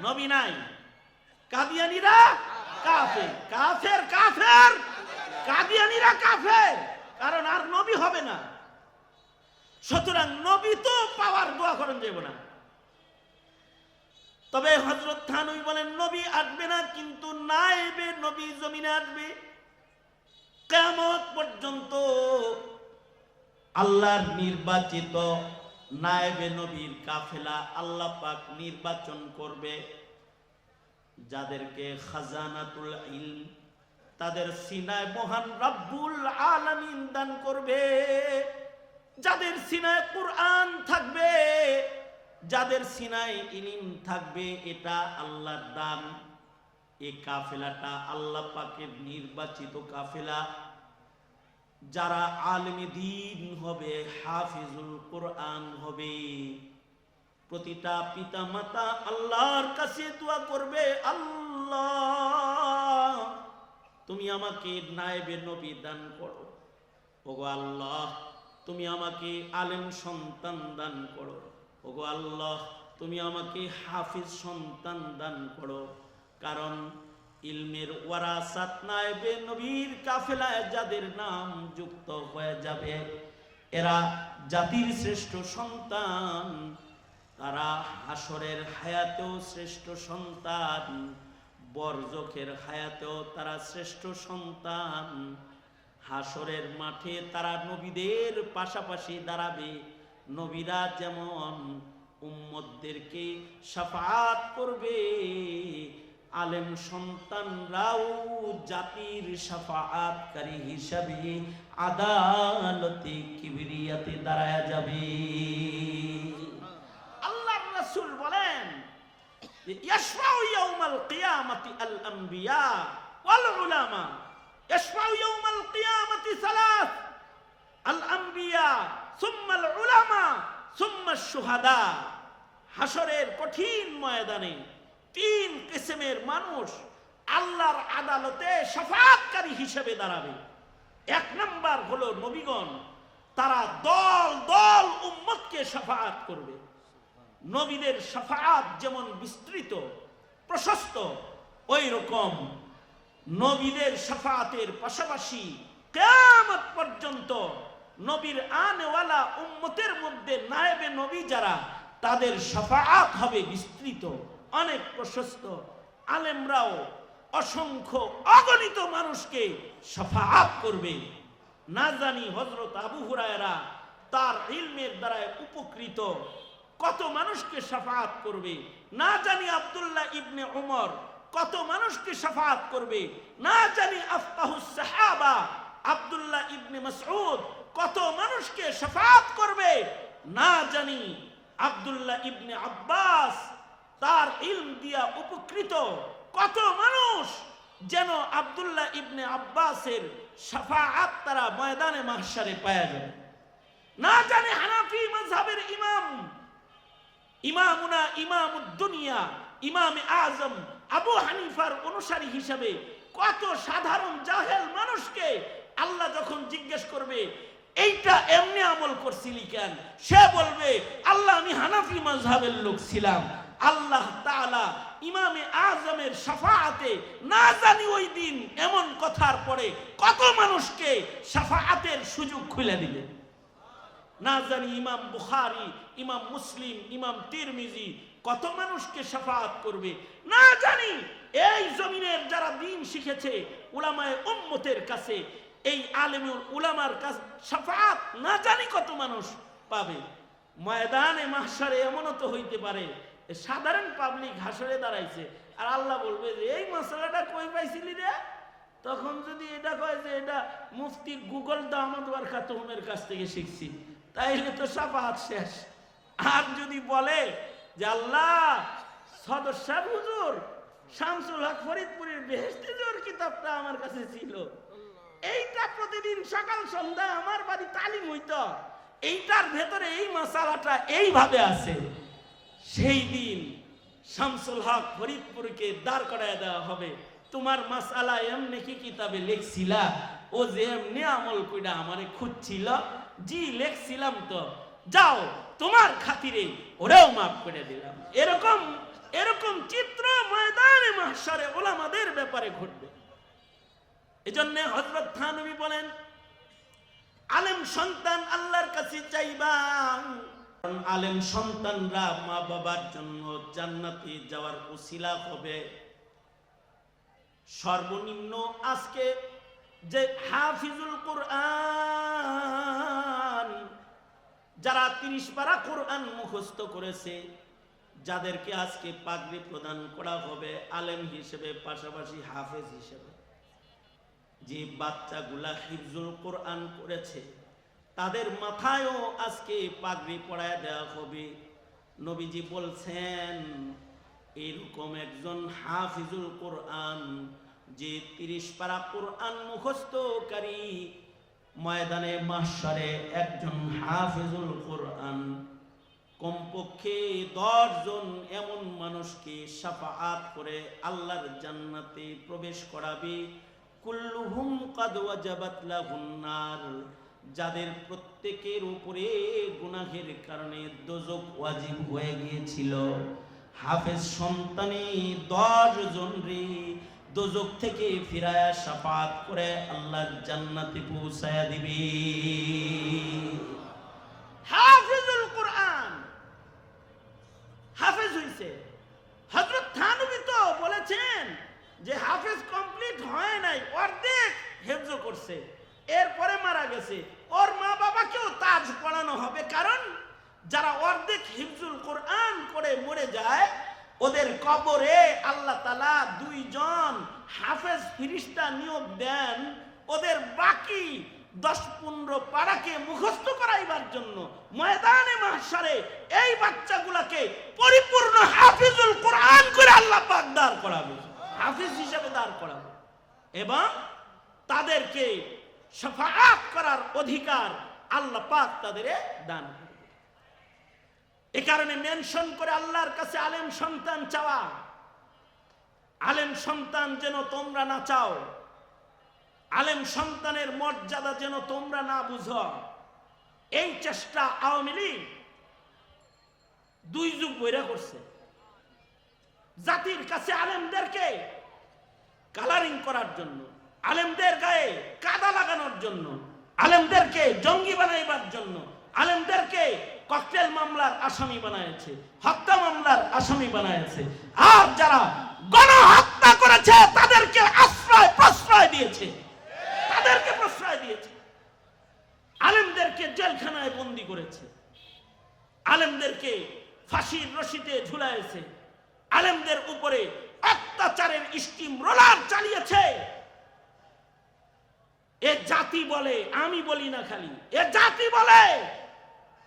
নবী নাই, কাদিয়ানীরা কাফের। কাফের কাফের, কাদিয়ানীরা কাফের, কারণ আর নবী হবে না। সুতরাং নবী তো পাওয়ার দোয়া করেন যাব না। তবে হযরত থানভী বলেন, নবী আসবে না, কিন্তু নায়েবে নবী জমিনে আসবে। কিয়ামত পর্যন্ত আল্লাহর নির্বাচিত নায়েবে নবীর কাফেলা আল্লাহ পাক নির্বাচন করবে, যাদেরকে খাজানাতুল ইলম, তাদের সিনায় মহান রব্বুল আলামিন দান করবে, যাদের সিনায় কুরআন থাকবে, যাদের সিনায় ইলম থাকবে, এটা আল্লাহর দান। এই কাফেলাটা আল্লাহ পাকের নির্বাচিত কাফেলা। যারা আলেমে দ্বীন হবে, হাফিজুল কুরআন হবে, প্রতিটা পিতা মাতা আল্লাহর কাছে দোয়া করবে, আল্লাহ আল্লাহ তুমি আমাকে নায়েবে নবী দান করো, ওগো আল্লাহ তুমি আমাকে আলেম সন্তান দান করো, ওগো আল্লাহ তুমি আমাকে হাফিজ সন্তান দান করো। কারণ ইলমের ওয়ারাসাত নায়েবে নবীর কাফেলায় যাদের নাম যুক্ত হয়ে যাবে এরা জাতির শ্রেষ্ঠ সন্তান, তারা হাসরের হায়াতেও শ্রেষ্ঠ সন্তান, বরজখের হায়াতেও তারা শ্রেষ্ঠ সন্তান। হাসরের মাঠে তারা নবীদের পাশাপাশি দাঁড়াবে। নবীরা যেমন উম্মতদেরকে শাফাআত করবে, আলেম সন্তানরাও জাতির শাফাআতকারী হিসাবে আদালতে কিবরিয়াতে দাঁড়ায়া যাবে। আল্লাহর রাসূল বলেন ইয়াশফাউ ইয়াউমাল কিয়ামাতি আল আমবিয়া ওয়াল উলামা। ইয়াশফাউ ইয়াউমাল কিয়ামাতি সালাস, আল আমবিয়া সুম্মা আল উলামা সুম্মা আশ শুহাদা। হাসরের কঠিন ময়দানে তিন কিসমের মানুষ আল্লাহর আদালতে শাফাআতকারী হিসেবে দাঁড়াবে। এক নাম্বার হলো নবীগণ, তারা দল দল উম্মতকে শাফাআত করবে। নবীদের শাফাআত যেমন বিস্তৃত প্রশস্ত, ওই রকম নবীদের শাফাআতের পাশাপাশি কিয়ামত পর্যন্ত নবীর আনেওয়ালা উম্মতের মধ্যে নায়েবে নবী যারা, তাদের শাফাআত হবে বিস্তৃত, অনেক প্রশস্ত। আলেমরাও অসংখ্য অগণিত মানুষকে শাফাআত করবে। না জানি হযরত আবু হুরায়রা তার ইলমের দ্বারা উপকৃত কত মানুষকে শাফাআত করবে। না জানি আব্দুল্লাহ ইবনে উমর কত মানুষকে শাফাআত করবে। না জানি আফকাহুস সাহাবা আব্দুল্লাহ ইবনে মাসউদ কত মানুষকে শাফাআত করবে। না জানি আব্দুল্লাহ ইবনে আব্বাস তার ইলম দিয়া উপকৃত কত মানুষ যেন আব্দুল্লাহ ইবনে আব্বাসের শাফাআত তারা ময়দানে মাহশারে পাওয়া যাবে। না জানি হানাফি মাযহাবের ইমামুনা ইমামুদ দুনিয়া ইমামে আজম আবু হানিফার অনুসারী হিসাবে কত সাধারণ জাহেল মানুষকে আল্লাহ যখন জিজ্ঞেস করবে এইটা এমনি আমল করছিলি কেন, সে বলবে আল্লাহ আমি হানাফি মাযহাবের লোক ছিলাম। আল্লাহ তাআলা ইমামে আজমের শাফাআতে না জানি ওই দিন এমন কথার পরে কত মানুষকে শাফাআতের সুযোগ খুলে দিলেন। না জানি ইমাম বুখারী ইমাম মুসলিম ইমাম তিরমিজি কত মানুষকে শাফাআত করবে। না জানি এই জমিনের যারা দ্বীন শিখেছে উলামায়ে উম্মতের কাছে, এই আলেমুল উলামার কাছে শাফাআত না জানি কত মানুষ পাবে। ময়দানে মাহশারে এমনও তো হইতে পারে সাধারণ পাবলিক হাসরে দাঁড়াইছে আর আল্লাহ বলবে যে এই মশলাটা কই পাইছিলি রে, তখন যদি এটা কয় যে এটা মুফতি গুগল দামাত ওয়ার খাতুমের কাছ থেকে শিখছি, তাইলে তো শাফাআত শেষ। আর যদি বলে যে আল্লাহ সদস্য হুজুর শামসুল হক ফরিদপুরের বেহেশতে জোর কিতাবটা আমার কাছে ছিল, এইটা প্রতিদিন সকাল সন্ধ্যা আমার বাড়ি তালিম হইতো, এইটার ভেতরে এই মাসালাটা এইভাবে আছে, সেই দিন শামসুল হক ফরিদপুরকে দাঁড় করায় দেওয়া হবে। তোমার মাসালা এমনি কি কিতাবে লিখছিলা, ও যে এমনি আমল কইরা আমারে খুঁজছিল, জি লিখছিলাম তো, যাও তোমার খাতিরে ওরাও মাফ করে দিলাম। এরকম এরকম চিত্র ময়দানে মাহশারে উলামাদের ব্যাপারে ঘটবে। এজন্য হযরত থানবী বলেন আলেম সন্তান আল্লাহর কাছে চাইবা, কারণ আলেম সন্তানরা মা বাবার জন্য জান্নাতে যাওয়ার উসিলা হবে। সর্বনিম্ন আজকে যে হাফিজুল কোরআন যারা 30 পারা কোরআন মুখস্থ করেছে, যাদেরকে আজকে পাগড়ি প্রদান করা হবে আলেম হিসেবে পাশাপাশি হাফেজ হিসেবে, যে বাচ্চাগুলা হিফজুল কোরআন করেছে তাদের মাথায়ও আজকে পাগড়ি পরায় দেওয়া হবে। নবীজি বলছেন এরকম একজন হাফিজুল কোরআন যে 30 পারা কোরআন মুখস্থকারী, ময়দানে মাহশারে একজন হাফিজুল কোরআন কমপক্ষে 10 জন এমন মানুষকে শাফাআত করে আল্লাহর জান্নাতে প্রবেশ করাবে। কুল্লুহুম কাদ ওয়াজাবাত লাহুন নার, যাদের প্রত্যেকের উপরে গুনাহের কারণে দোজখ ওয়াজিব হয়ে গিয়েছিল। হাফেজ সন্তানে 10 জন রে দোজখ থেকে ফিরায়া শাফাআত করে আল্লাহর জান্নাতে পৌঁছায়া দিবে। হাফেজুল কোরআন হাফেজ হইছে। হযরত থানবী তো বলেছেন যে হাফেজ কমপ্লিট হয় নাই, অর্ধেক হেফজ করছে, এরপরে মারা গেছে। ওর মা বাবাকেও তাজ পড়ানো হবে, কারণ যারা অর্ধেক হিফজুল কোরআন করে মরে যায় ওদের কবরে আল্লাহ তাআলা 2 জন হাফেজ ফেরেশতা নিয়োগ দেন ওদের বাকি 10-15 পারাকে মুখস্থ করাইবার জন্য। ময়দানে মাহশারে এই বাচ্চাগুলোকে পরিপূর্ণ হাফিজুল কোরআন করে আল্লাহ পাক দাঁড় করাবে, হাফিজ হিসেবে দাঁড় করাবে, এবং তাদেরকে শাফাআত করার অধিকার আল্লাহ পাক তাদের দান করবে। এ কারণে মেনশন করে আল্লাহর কাছে আলেম সন্তান চাওয়া। আলেম সন্তান যেন তোমরা না চাও, আলেম সন্তানের মর্যাদা যেন তোমরা না বুঝো, এই চেষ্টা আওয়ামী লীগ 2 যুগ বইরা করছে। জাতির কাছে আলেমদেরকে কালারিং করার জন্য, আলেমদের গায়ে কাদা লাগানোর জন্য, আলেমদেরকে জঙ্গি বানাইবার জন্য, আলেমদেরকে ককটেল মামলার আসামি বানাইছে, হত্যা মামলার আসামি বানাইছে। আর যারা গণহত্যা করেছে তাদেরকে আশ্রয় প্রশ্রয় দিয়েছে, তাদেরকে প্রশ্রয় দিয়েছে। আলেমদেরকে জেলখানায় বন্দী করেছে, আলেমদেরকে ফাঁসির রশিতে ঝুলাইছে, আলেমদের উপরে অত্যাচারের স্টিম রোলার চালিয়েছে। এ জাতি বলে, আমি বলি না খালি, এ জাতি বলে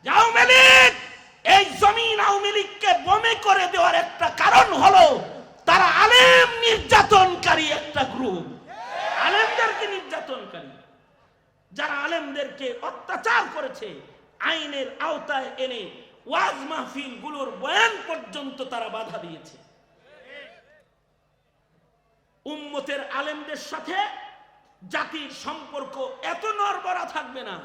আওয়ামী লীগ, এই জমিন আওয়ামী লীগকে বমে করে দেওয়ার একটা কারণ হলো তারা আলেম নির্যাতনকারী একটা গ্রুপ, আলেমদেরকে নির্যাতনকারী, যারা আলেমদেরকে অত্যাচার করেছে, আইনের আওতায় এনে ওয়াজ মাহফিল গুলোর বয়ান পর্যন্ত তারা বাধা দিয়েছে। উম্মতের আলেমদের সাথে জাতির সম্পর্ক এত নড়বড়া থাকবে না,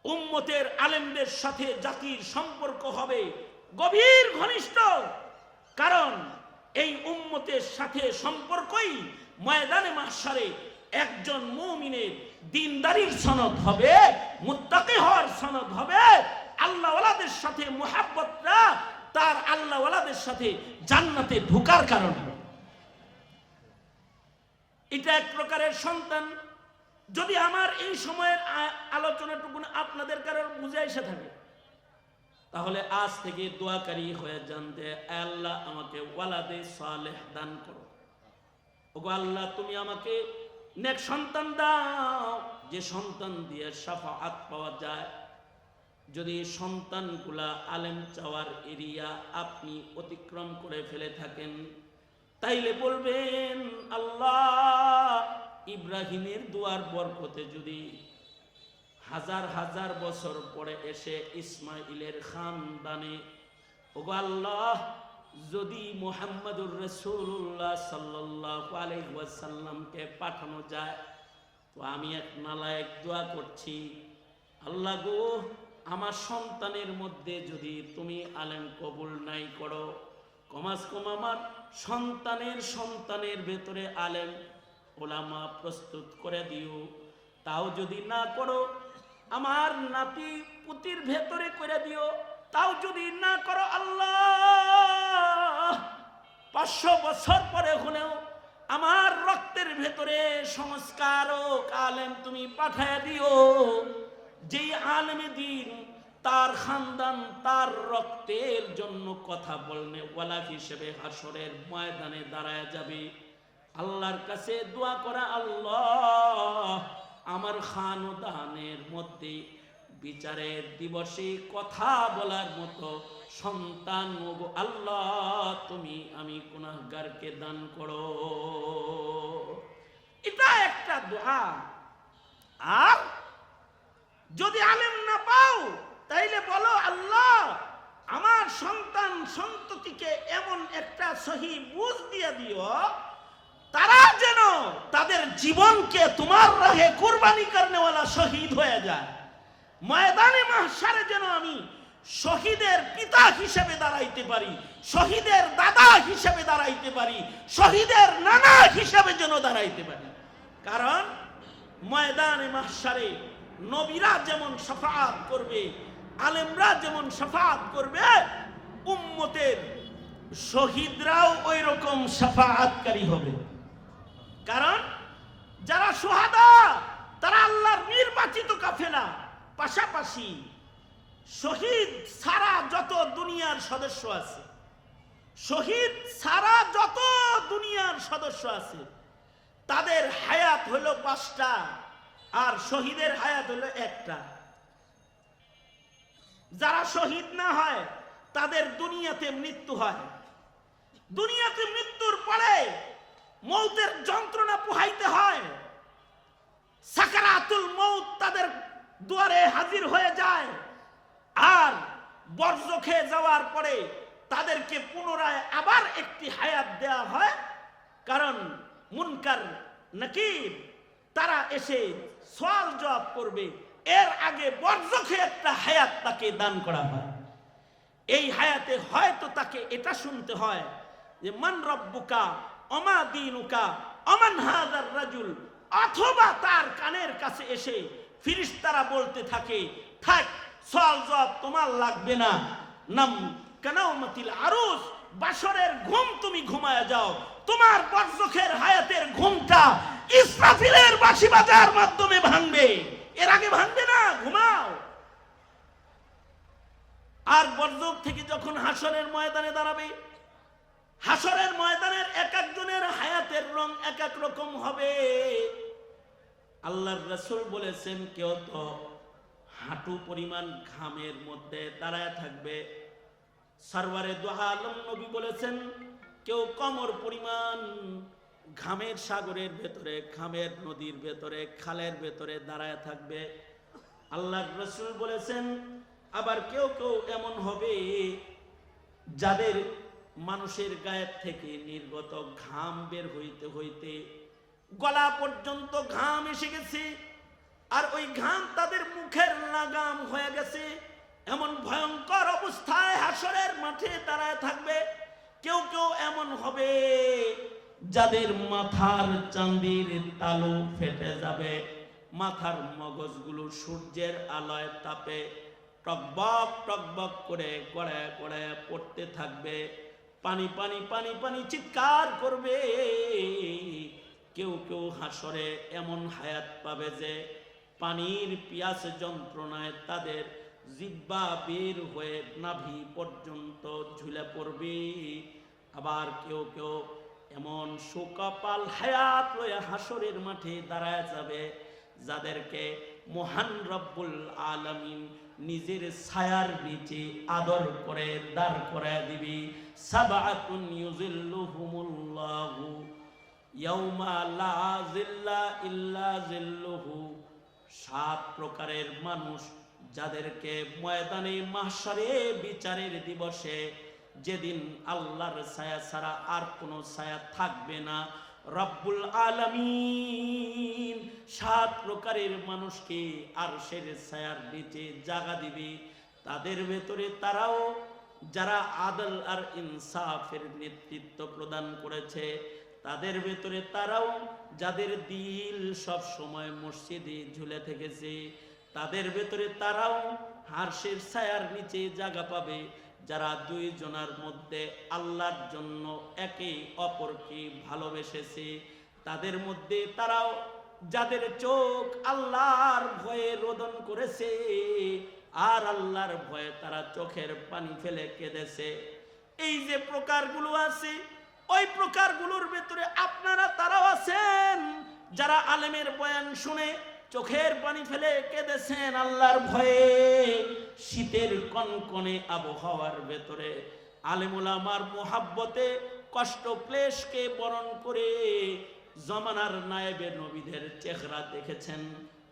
উম্মতের আলেমদের সাথে জাতির সম্পর্ক হবে গভীর ঘনিষ্ঠ। কারণ এই উম্মতের সাথে সম্পর্কই ময়দানে মাহশারে একজন মুমিনের দিনদারির সনদ হবে, মুত্তাকি হওয়ার সনদ হবে। আল্লাহওয়ালাদের সাথে মুহাব্বতটা তার আল্লাহওয়ালাদের সাথে জান্নাতে ঢোকার কারণ হবে। এটা এক প্রকারের সন্তান। যদি আমার এই সময়ের আলোচনাটুকু আপনাদের কারোর বুঝে এসে থাকে, তাহলে আজ থেকে দোয়াকারী হয়ে যান যে আল্লাহ আমাকে ওয়ালাদে সালেহ দান করো। ওগো আল্লাহ, তুমি আমাকে নেক সন্তান দাও, যে সন্তান দিয়ে শাফাআত পাওয়া যায়। যদি সন্তানগুলা আলেম চাওয়ার এরিয়া আপনি অতিক্রম করে ফেলে থাকেন, তাইলে বলবেন আল্লাহ, ইব্রাহিমের দোয়ার বরকতে যদি হাজার হাজার বছর পরে এসে ইসমাইলের খানদানে, ওগো আল্লাহ, যদি মুহাম্মদুর রাসূলুল্লাহ সাল্লাল্লাহু আলাইহি ওয়াসাল্লামকে পাঠানো যায়, তো আমি এক নালায়েক দোয়া করছি, আল্লাহ গো, আমার সন্তানের মধ্যে যদি তুমি আলেম কবুল নাই করো, কমাস কম আমার সন্তানের ভেতরে আলেম ওলামা প্রস্তুত করে দিও। তাও যদি না করো, আমার নাতি পুতির ভেতরে করে দিও। তাও যদি না করো আল্লাহ, 500 বছর পরে হলেও আমার রক্তের ভেতরে সংস্কারক আলেম তুমি পাঠায় দিও, যেই আলেমে দিন তার খানদান তার রক্তের জন্য কথা বলনে ওয়ালা হিসেবে হাসরের ময়দানে দাঁড়ায় যাবে। আল্লাহর কাছে দোয়া করা, আল্লাহ আমার খানদানের মধ্যে বিচারের দিবসে কথা বলার মতো সন্তান আল্লাহ তুমি আমি গুনাহগারকে দান করো। এটা একটা দোয়া। আর যদি আলেম না পাও, তাইলে বলো আল্লাহ আমার সন্তান সন্ততিকে এমন একটা সহি বুঝ দিয়ে দিও, তারা যেন তাদের জীবনকে তোমার রাহে কুরবানি করনেওয়ালা শহীদ হয়ে যায়। ময়দানে মাহশারে যেন আমি শহীদের পিতা হিসেবে দাঁড়াইতে পারি, শহীদের দাদা হিসেবে দাঁড়াইতে পারি, শহীদের নানা হিসেবে যেন দাঁড়াইতে পারি। কারণ ময়দানে মাহশারে নবীরা যেমন শাফাআত করবে, আলেমরা যেমন শাফাআত করবে, উম্মতের শহীদরাও ওই রকম শাফাআতকারী হবে। কারণ যারা শুহাদা তারা আল্লাহর নির্বাচিত কাফেলা, পাশাপাশি শহীদ সারা যত দুনিয়ার সদস্য আছে, শহীদ সারা যত দুনিয়ার সদস্য আছে, তাদের হায়াত হলো 5টা, আর শহীদের হায়াত হলো 1টা। যারা শহীদ না হয় তাদের দুনিয়াতে মৃত্যু হয়, দুনিয়াতে মৃত্যুর পরে মৌতের যন্ত্রণা পোহাইতে হয়, সাকারাতুল মৌত তাদের দুয়ারে হাজির হয়ে যায়, আর বর্জ্য খেয়ে যাওয়ার পরে তাদেরকে পুনরায় আবার একটি হায়াত দেয়া হয়। কারণ মুনকার নাকির তারা এসে সওয়াল জবাব করবে, এর আগে বর্জ্য খেয়ে একটা হায়াত তাকে দান করা হয়। এই হায়াতে হয়তো তাকে এটা শুনতে হয় যে মান রব্বুকা ওমা দীনুকা ওমান হাযার রাজুল, অথবা তার কানের কাছে এসে ফেরেশতারা বলতে থাকে, থাক সওয়াল জবাব তোমার লাগবে না, নাম কানাউমাতিল আরুস, বাসরের ঘুম তুমি ঘুমায়া যাও, তোমার বর্জখের হায়াতের ঘুমটা ইসরাফিলের বাঁশি বাজার মাধ্যমে ভাঙবে, এর আগে ভাঙবে না, ঘুমাও। আর বর্জক থেকে যখন হাসরের ময়দানে দাঁড়াবে, হাসরের ময়দানের এক একজনের হায়াতের রং এক এক রকম হবে। আল্লাহর রাসূল বলেছেন, কেউ তো হাঁটু পরিমাণ ঘামের মধ্যে দাঁড়ায় থাকবে। সরওয়ারে দু আলম নবী বলেছেন, কেউ কোমর পরিমাণ ঘামের সাগরের ভেতরে, ঘামের নদীর ভেতরে, খালের ভেতরে দাঁড়ায় থাকবে। আল্লাহর রাসূল বলেছেন, আবার কেউ কেউ এমন হবে যাদের মানুষের গায়ের থেকে নির্গত ঘাম বের হইতে হইতে গলা পর্যন্ত ঘাম এসে গেছে, আর ওই ঘাম তাদের মুখের লাগাম হয়ে গেছে। এমন ভয়ঙ্কর অবস্থায় হাসরের মাঠে দাঁড়ায় থাকবে। কেউ কেউ এমন হবে যাদের মাথার চাঁদির তালু ফেটে যাবে, মাথার মগজগুলো সূর্যের আলোয় তাপে টকবক টকবক করে গড়ে গড়ে পড়তে থাকবে, পানি পানি পানি পানি চিৎকার করবে। কেউ কেউ হাসরে এমন হায়াত পাবে যে পানির পিয়াস যন্ত্রণায় তাদের জিহ্বা বের হয়ে নাভি পর্যন্ত ঝুলে পড়বে। আবার কেউ কেউ এমন সুকপাল হায়াত লয়ে হাসরের মাঠে দাঁড়ায় যাবে যাদেরকে মহান রব্বুল আলামিন নিজের ছায়ার নিচে আদর করে দাঁড় করায় দিবি। সাবআতুন ইউযিল্লুহুমুল্লাহু ইয়াউমা লা যিল্লা ইল্লা যিল্লুহু। 7 প্রকারের মানুষ যাদেরকে ময়দানে মাহশারে বিচারের দিবসে, যেদিন আল্লাহর ছায়া ছাড়া আর কোনো ছায়া থাকবে না, রব্বুল আলামিন 7 প্রকারের মানুষকে আরশের ছায়ার নিচে জায়গা দিবে। তাদের ভেতরে তারাও যারা আদল আর ইনসাফের নেতৃত্ব প্রদান করেছে, তাদের ভেতরে তারাও যাদের দিল সব সময় মসজিদে ঝুলে থেকেছে, তাদের ভেতরে তারাও আরশের ছায়ার নিচে জায়গা পাবে। যারা 2 জনের মধ্যে আল্লাহর জন্য একে অপরকে ভালোবেসেছে, তাদের মধ্যে তারাও যাদের চোখ আল্লাহর ভয়ে রোদন করেছে, আর আল্লাহর ভয়ে তারা চোখের পানি ফেলে কেঁদেছে। এই যে প্রকারগুলো আছে, ওই প্রকারগুলোর ভেতরে আপনারা তারাও আছেন যারা আলেমের বয়ান শুনে চোখের পানি ফেলে কেঁদেছেন আল্লাহর ভয়ে। শীতের কনকনে আবহাওয়ার ভেতরে আলেম উলামার মুহাব্বতে কষ্ট ক্লেশকে বরণ করে জমানার নায়েবে নবীদের চেহারা দেখেছেন,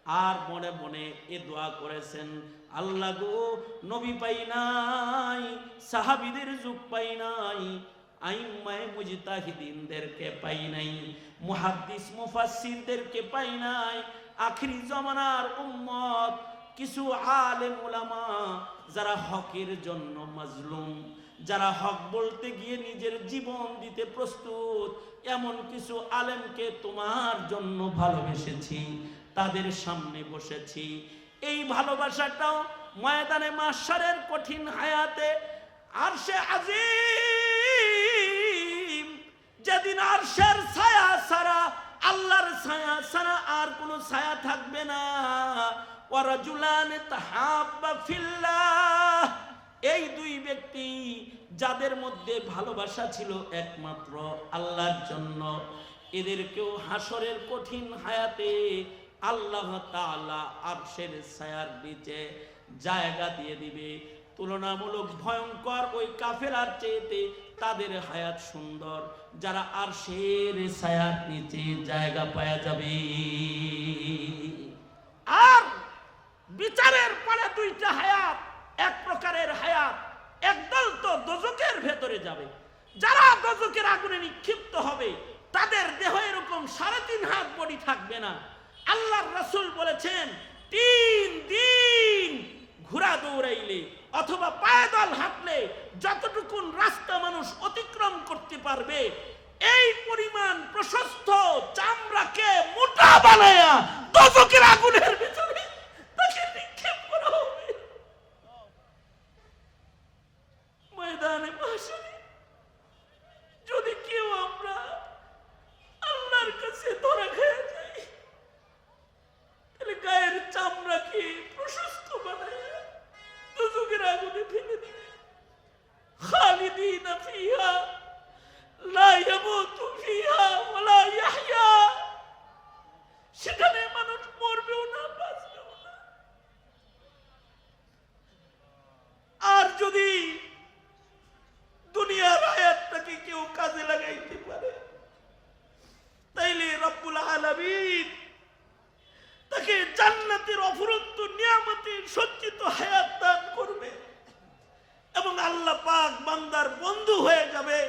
আর মনে মনে এ দোয়া করেছেন, আল্লাহ গো, নবী পাই নাই, সাহাবীদের যুগ পাই নাই, আইম্মায়ে মুজতাহিদিনদেরকে পাই নাই, মুহাদ্দিস মুফাসসিরদেরকে পাই নাই, আখিরি জামানার উম্মত কিছু আলেম উলামা যারা হকের জন্য মাজলুম, যারা হক বলতে গিয়ে নিজের জীবন দিতে প্রস্তুত, এমন কিছু আলেমকে তোমার জন্য ভালোবেসেছি, তাদের সামনে বসেছি। এই ভালোবাসাটাও ময়দানে মাহশারের কঠিন হায়াতে আরশে আজিম, যেদিন আরশের ছায়া ছাড়া, আল্লাহর ছায়া ছাড়া আর কোনো ছায়া থাকবে না, ওয়ারাজুলান তাহাব্বা ফিল্লাহ, এই দুই ব্যক্তি যাদের মধ্যে ভালোবাসা ছিল একমাত্র আল্লাহর জন্য, এদেরকেও হাসরের কঠিন হায়াতে আল্লাহ তাআলা আরশের ছায়ার নিচে জায়গা দিয়ে দিবে। তুলনামূলক ভয়ঙ্কর ওই কাফেরার চেয়েতে তাদের হায়াত সুন্দর, যারা আরশের ছায়ার নিচে জায়গা পাওয়া যাবে। আর বিচারের পরে দুইটা হায়াত, এক প্রকারের হায়াত, একদল তো দোজখের ভেতরে যাবে, যারা দোজখের আগুনে নিক্ষিপ্ত হবে তাদের দেহ এরকম 3.5 হাত বডি থাকবে না। আল্লাহর রাসূল বলেছেন 3 দিন ঘোড়া দৌড়াইলে অথবা পায়দল হাঁটলে যতটুকুন রাস্তা মানুষ অতিক্রম করতে পারবে, এই পরিমাণ প্রশস্ত চামড়াকে মোটা বানায়া দোজখের আগুনের ভিতরে তাকে নিক্ষেপ করা হবে। ময়দানে মাহশারে যদি কেউ আমরা আল্লাহর কাছে ধরা খেয়ে যাই, তাহলে গায়ের চামড়াকে প্রশস্ত বানায় দোজখের আগুনে ফেলে দিবে। খালিদিনা ফিহা লা ইয়ামুতু ফিহা ওয়ালা ইয়াহইয়া, সেখানে মানুষ মরবেও না, বাঁচবেও না। আর যদি দুনিয়ার হায়াতটাকে কেউ কাজে লাগাইতে পারে, তাইলে রব্বুল আলামিন তাকে জান্নাতের অফুরন্ত নিয়ামতে সজ্জিত হায়াত দান করবে এবং আল্লাহ পাক বান্দার বন্ধু হয়ে যাবে,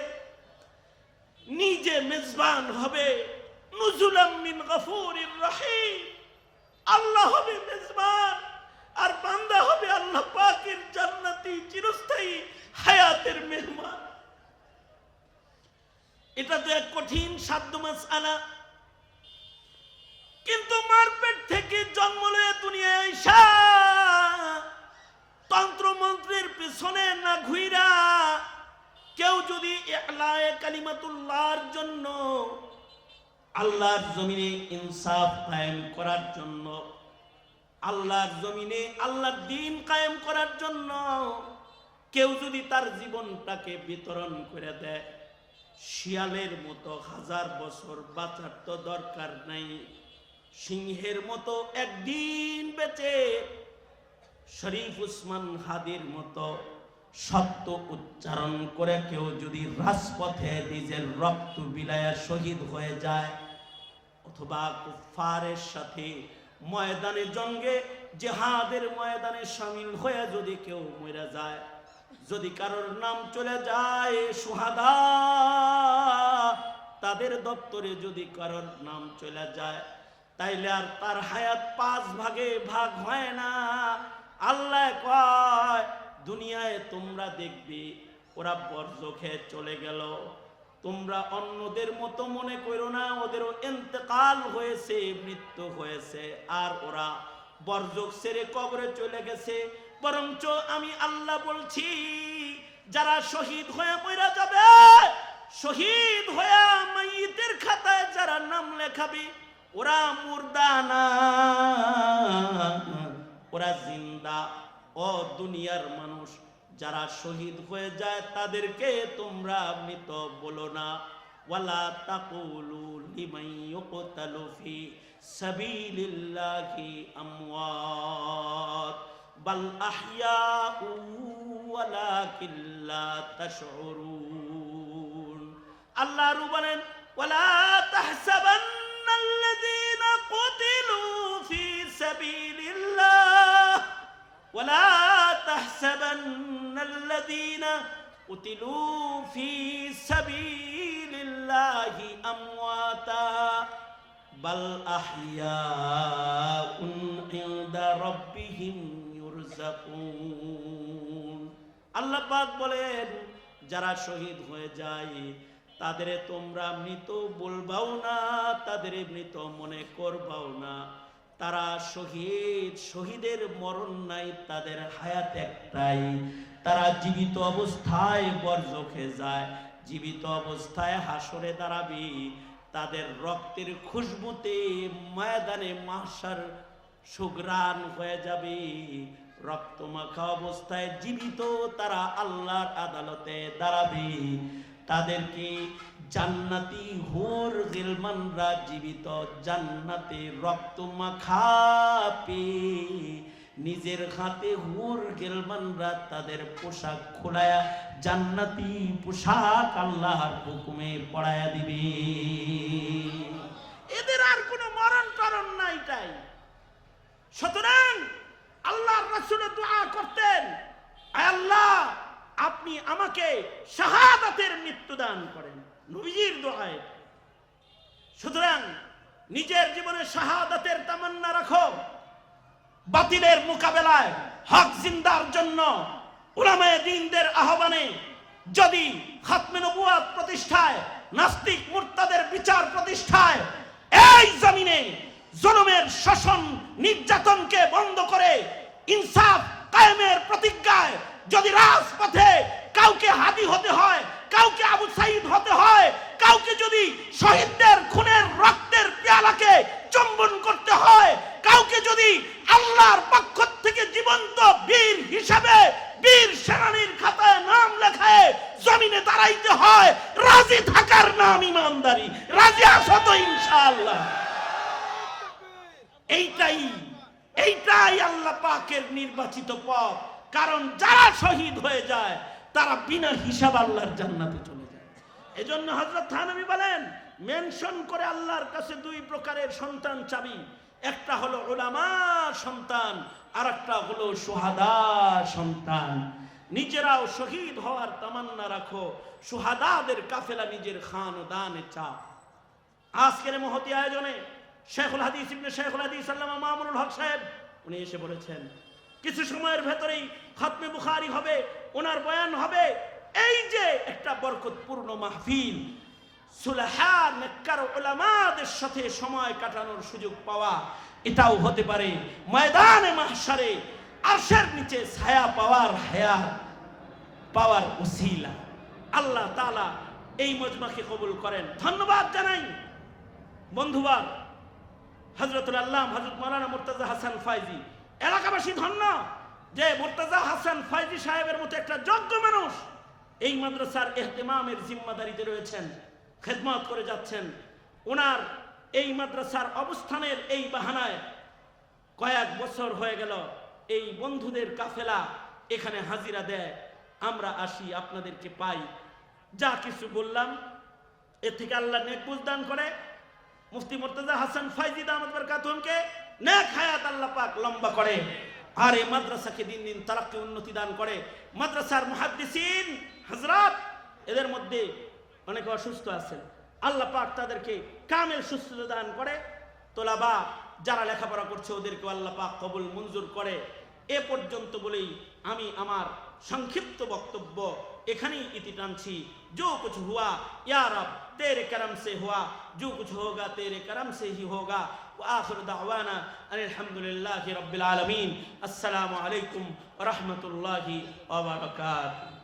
নিজে মেজবান হবে। নুজুলাম মিন গফুরির রহিম, আল্লাহ হবে মেজবান আর বান্দা হবে আল্লাহ পাকের জান্নাতি চিরস্থায়ী হায়াতের মেহমান। এটা তো এক কঠিন সাধ্য মাসআলা, কিন্তু মার পেট থেকে জন্ম লয়ে দুনিয়ায় আইসা তন্ত্র মন্ত্রের পেছনে না ঘুইরা কেউ যদি ইলায়ে কালিমাতুল্লাহর জন্য, আল্লাহর জমিনে ইনসাফ কায়েম করার জন্য, আল্লাহর জমিনে আল্লাহর দ্বীন কায়েম করার জন্য কেউ যদি তার জীবনটাকে বিতরণ করে দেয়, শিয়ালের মতো 1000 বছর বাঁচার তো দরকার নাই, সিংহের মতো একদিন বেঁচে শরীফ উসমান হাদির মতো সত্য উচ্চারণ করে কেউ যদি রাজপথে নিজের রক্ত বিলায়া শহীদ হয়ে যায়, অথবা কুফফারের সাথে ময়দানে জঙ্গে জিহাদের ময়দানে শামিল হয়ে যদি কেউ মরে যায়, যদি কারোর নাম চলে যায় শুহাদা, তাদের দপ্তরে যদি কারোর নাম চলে যায়, তাইলে আর তার হায়াত 5 ভাগে ভাগ হয় না। আল্লাহ কয়, দুনিয়ায় তোমরা দেখবি ওরা বর্জ্য খেয়ে চলে গেল, তোমরা অন্যদের মতো মনে করো না ওদেরও ইন্তেকাল হয়েছে, মৃত্যু হয়েছে, আর ওরা বর্জ্য ছেড়ে কবরে চলে গেছে। বরঞ্চ আমি আল্লাহ বলছি, যারা শহীদ হয়ে মরে যাবে, শহীদ হয়ে মাইয়িতের খাতায় যারা নাম লেখাবে, ওরা মুর্দা না, ওরা জিন্দা। ও দুনিয়ার মানুষ, যারা শহীদ হয়ে যায় তাদেরকে তোমরা মৃত বলো না। ওয়ালা তাকুলু লিমান ইউকতালু ফি সাবিলিল্লাহি আমওয়াত বাল আহইয়াউ ওয়ালাকিন লা তাশউরুন। আল্লাহ বলেন, ওয়ালা তাহসাবান্নাল্লাযীনা কুতিলু ফি উতিলু ফি সাবিলিল্লাহি আমওয়াতা বাল আহইয়াউন ইনদা রাব্বিহিম ইউরযাকুন। আল্লাহ পাক বলেন, যারা শহীদ হয়ে যায় তাদের তোমরা মৃত বলবাও না, তাদের মৃত মনে করবাও না। তারা শহীদ, শহীদের মরণ নাই, তাদের হায়াত একটাই। তারা জীবিত অবস্থায় বরজখে যায়, জীবিত অবস্থায় হাসরে দাঁড়াবে। তাদের রক্তের খুশবুতে ময়দানে মাহশার সুঘ্রাণ হয়ে যাবে। রক্তমাখা অবস্থায় জীবিত তারা আল্লাহর আদালতে দাঁড়াবে। তাদেরকে জান্নাতি হুর গিলমানরা জীবিত জান্নাতে রক্তমাখা পেয়ে নিজের হাতে হুর গিলমানরা তাদের পোশাক খোলায়া জান্নাতি পোশাক আল্লাহর হুকুমে পরায়া দিবে। এদের আর কোনো মরণ টরণ নাই। তাই সুতরাং আল্লাহর রাসূল দোয়া করতেন, আয় আল্লাহ আপনি আমাকে শাহাদাতের মৃত্যু দান করেন, নবীজির দোয়ায়। সুতরাং নিজের জীবনে শাহাদাতের তামান্না রাখো। বাতিলের মোকাবেলায় হক জিন্দার জন্য উলামায়ে দ্বীনদের আহ্বানে, যদি খাতমে নবুয়ত প্রতিষ্ঠায়, নাস্তিক মুরতাদের বিচার প্রতিষ্ঠায়, এই জমিনে জুলুমের শোষণ নির্যাতনকে বন্ধ করে ইনসাফ কায়েমের প্রতিজ্ঞায় যদি রাজপথে কাউকে হাদি হতে হয়, কাউকে আবু সাঈদ হতে হয়, কাউকে যদি শহীদদের খুনের রক্তের পেয়ালাকে চুম্বন করতে হয়, কাউকে যদি আল্লাহর পক্ষ থেকে জীবন্ত বীর হিসাবে বীর সেনানীর খাতায় নাম লেখায় জমিনে দাঁড়াইতে হয়, রাজি থাকার নাম ইমানদারি। রাজি আছো তো ইনশাআল্লাহ? এইটাই আল্লাহ পাকের নির্বাচিত পথ। কারণ যারা শহীদ হয়ে যায় তারা বিনা হিসাব আল্লাহর জান্নাতে চলে যায়। এজন্য হযরত থানবী বলেন, মেনশন করে আল্লাহর কাছে দুই প্রকারের সন্তান চাবি। একটা হলো উলামা সন্তান, আর একটা হলো শুহাদা সন্তান। নিজেরাও শহীদ হওয়ার তামান্না রাখো, শুহাদাদের কাফেলা নিজের খানদানে চাও। আজকের মহতি আয়োজনে শেখুল হাদিস ইবনে শেখুল হাদিস আল্লামা মামুনুল হক সাহেব উনি এসে বলেছেন, কিছু সময়ের ভেতরেই খাতমে বুখারী হবে, ওনার বয়ান হবে। এই যে একটা বরকতপূর্ণ মাহফিল, সুলাহা নেককার উলামাদের সাথে সময় কাটানোর সুযোগ পাওয়া, এটাও হতে পারে ময়দানে মাহশারে আরশের নিচে ছায়া পাওয়ার হায়াত পাওয়ার উসিলা। আল্লাহ তাআলা এই মজমাকে কবুল করেন। ধন্যবাদ জানাই বন্ধুবান হযরতুল আল্লামা হযরত মাওলানা মুর্তজা হাসান ফাইজি। এলাকাবাসী ধন্য যে মুর্তজা হাসান ফাইজি সাহেবের মতো একটা যোগ্য মানুষ এই মাদ্রাসার ইহতিমামের জিম্মাদারিতে রয়েছেন, খেদমত করে যাচ্ছেন। ওনার এই মাদ্রাসার অবস্থানের এই বাহানায় কয়েক বছর হয়ে গেল এই বন্ধুদের কাফেলা এখানে হাজিরা দেয়, আমরা আসি, আপনাদেরকে পাই। যা কিছু বললাম এর থেকে আল্লাহ নেক বুঝ দান করে, মুফতি মুর্তজা হাসান ফাইজি দামাত বরকাতুহুমকে নেক হায়াত আল্লাহ পাক লম্বা করে, আর এই মাদ্রাসাকে দিন দিন তারাক্কি উন্নতি দান করে। মাদ্রাসার মুহাদ্দিসিন হযরত এদের মধ্যে অনেকে অসুস্থ আছেন, আল্লাহ পাক তাদেরকে কামেল সুস্থতা দান করে। তোলাবা যারা লেখাপড়া করছে ওদেরকে আল্লাহ পাক কবুল মঞ্জুর করে। এ পর্যন্ত বলেই আমি আমার সংক্ষিপ্ত বক্তব্য এখানেই ইতি টানছি। जो कुछ हुआ या रब तेरे करम से हुआ, जो कुछ होगा तेरे करम से ही होगा। व आखिर दावाना अनिल हम्दुलिल्लाहि रब्बिल आलमीन। अस्सलामु अलैकुम व रहमतुल्लाहि व बरकातुहू।